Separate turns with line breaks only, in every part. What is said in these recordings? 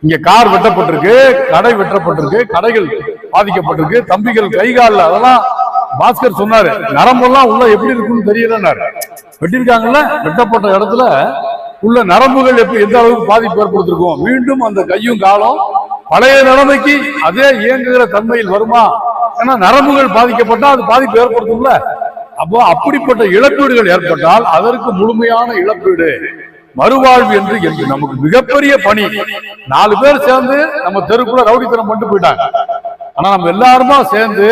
இங்க கார் வெட்டப்பட்டிருக்கு, கடை வெட்டப்பட்டிருக்கு, கடைகள் பாதிக்கப்பட்டிருக்கு, தம்பிகள் கை காலில் அதெல்லாம் பாஸ்கர் சொன்னாரு, நரம்பெல்லாம் உள்ள எப்படி இருக்குன்னு தெரியலன்னாரு. வெட்டிருக்காங்கல்ல, வெட்டப்பட்ட இடத்துல உள்ள நரம்புகள் எப்படி எந்த அளவுக்கு பாதிப்பு ஏற்படுத்திருக்கும். மீண்டும் அந்த கையும் காலம் பழைய நிலைமைக்கு அதே இயங்குகிற தன்மையில் வருமா? ஏன்னா நரம்புகள் பாதிக்கப்பட்டா அது பாதிப்பு ஏற்படுத்தும்ல. அப்போ அப்படிப்பட்ட இழப்பீடுகள் ஏற்பட்டால் அதற்கு முழுமையான இழப்பீடு மறுவாழ்வு என்று நமக்கு மிகப்பெரிய பணி. 4 பேர் சேர்ந்து நம்ம தெருக்குள்ள ரவுடித்தனம் பண்ணிட்டு போயிட்டாங்க. ஆனா நம்ம எல்லாருமா சேர்ந்து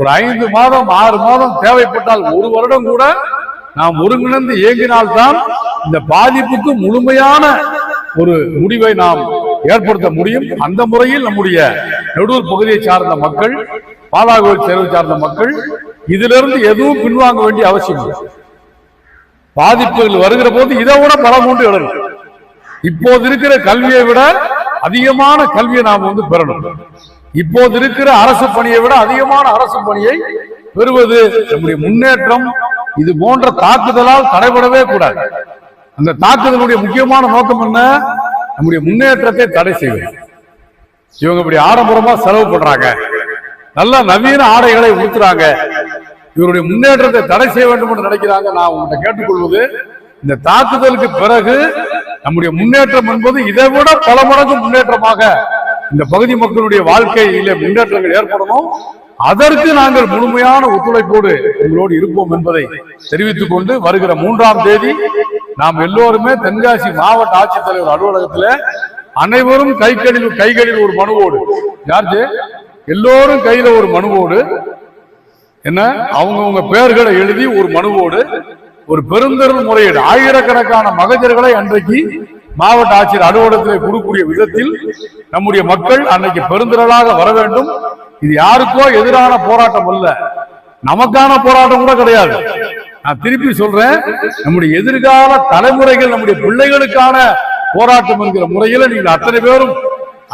ஒரு 5 மாதம் 6 மாதம் தேவைப்பட்டால் 1 வருடம் கூட நாம் ஒருங்கிணைந்து இயங்கினால்தான் இந்த பாதிப்புக்கு முழுமையான ஒரு முடிவை நாம் ஏற்படுத்த முடியும். அந்த முறையில் நம்முடைய நெடூர் பகுதியை சார்ந்த மக்கள், பாலாகோவில் சேர்வை சார்ந்த மக்கள் இதிலிருந்து எதுவும் பின்வாங்க வேண்டிய அவசியம் இல்லை. பாதிப்புகள் வருகிற போது இதை விட பலம் கொண்டு எழுதணும். இப்போது இருக்கிற கல்வியை விட அதிகமான கல்வியை நாம் பெறணும். இப்போது இருக்கிற அரசு பணியை விட அதிகமான அரசு பணியை பெறுவது நம்முடைய முன்னேற்றம். இது போன்ற தாக்குதலால் தடைபடவே கூடாது. அந்த தாக்குதலுடைய முக்கியமான நோக்கம் என்ன? நம்முடைய முன்னேற்றத்தை தடை செய்வது. இவங்க இப்படி ஆடம்பரமா செலவு பண்றாங்க, நல்ல நவீன ஆடைகளை உடுத்துறாங்க, இவருடைய முன்னேற்றத்தை தடை செய்ய வேண்டும் என்று நினைக்கிறாங்க. நான் உங்கள்கிட்ட கேட்டுக்கொள்வது, இந்த தாக்குதலுக்கு பிறகு நம்முடைய முன்னேற்றம் என்பது இதை விட பல மடங்கு முன்னேற்றமாக இந்த பகுதி மக்களுடைய வாழ்க்கையிலே முன்னேற்றங்கள் ஏற்படணும். அதற்கு நாங்கள் முழுமையான ஒத்துழைப்போடு உங்களோடு இருப்போம் என்பதை தெரிவித்துக் கொண்டு, வருகிற 3ஆம் தேதி நாம் எல்லோருமே தென்காசி மாவட்ட ஆட்சித்தலைவர் அலுவலகத்தில் அனைவரும் கைகளில் ஒரு மனுவோடு, யாரு எல்லோரும் கையில ஒரு மனுவோடு, என்ன அவங்கவுங்க பெயர்களை எழுதி ஒரு மனுவோடு ஒரு பெருந்தொடர் முறையீடு, ஆயிரக்கணக்கான மகஜர்களை அன்றைக்கு மாவட்ட ஆட்சியர் அலுவலகத்தில் கொடுக்கக்கூடிய விதத்தில் நம்முடைய மக்கள் அன்னைக்கு பெருந்திரளாக வர வேண்டும். இது யாருக்கோ எதிரான போராட்டம் அல்ல, நமக்கான போராட்டம் கூட கிடையாது. நான் திருப்பி சொல்றேன், நம்முடைய எதிர்கால தலைமுறைகள், நம்முடைய பிள்ளைகளுக்கான போராட்டம் என்கிற முறையில் நீங்கள் அத்தனை பேரும்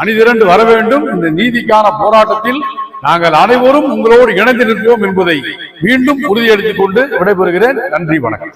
அணிதிரண்டு வர வேண்டும். இந்த நீதிக்கான போராட்டத்தில் நாங்கள் அனைவரும் உங்களோடு இணைந்து நிற்போம் என்பதை மீண்டும் உறுதியளித்துக் கொண்டு விடைபெறுகிறேன். நன்றி, வணக்கம்.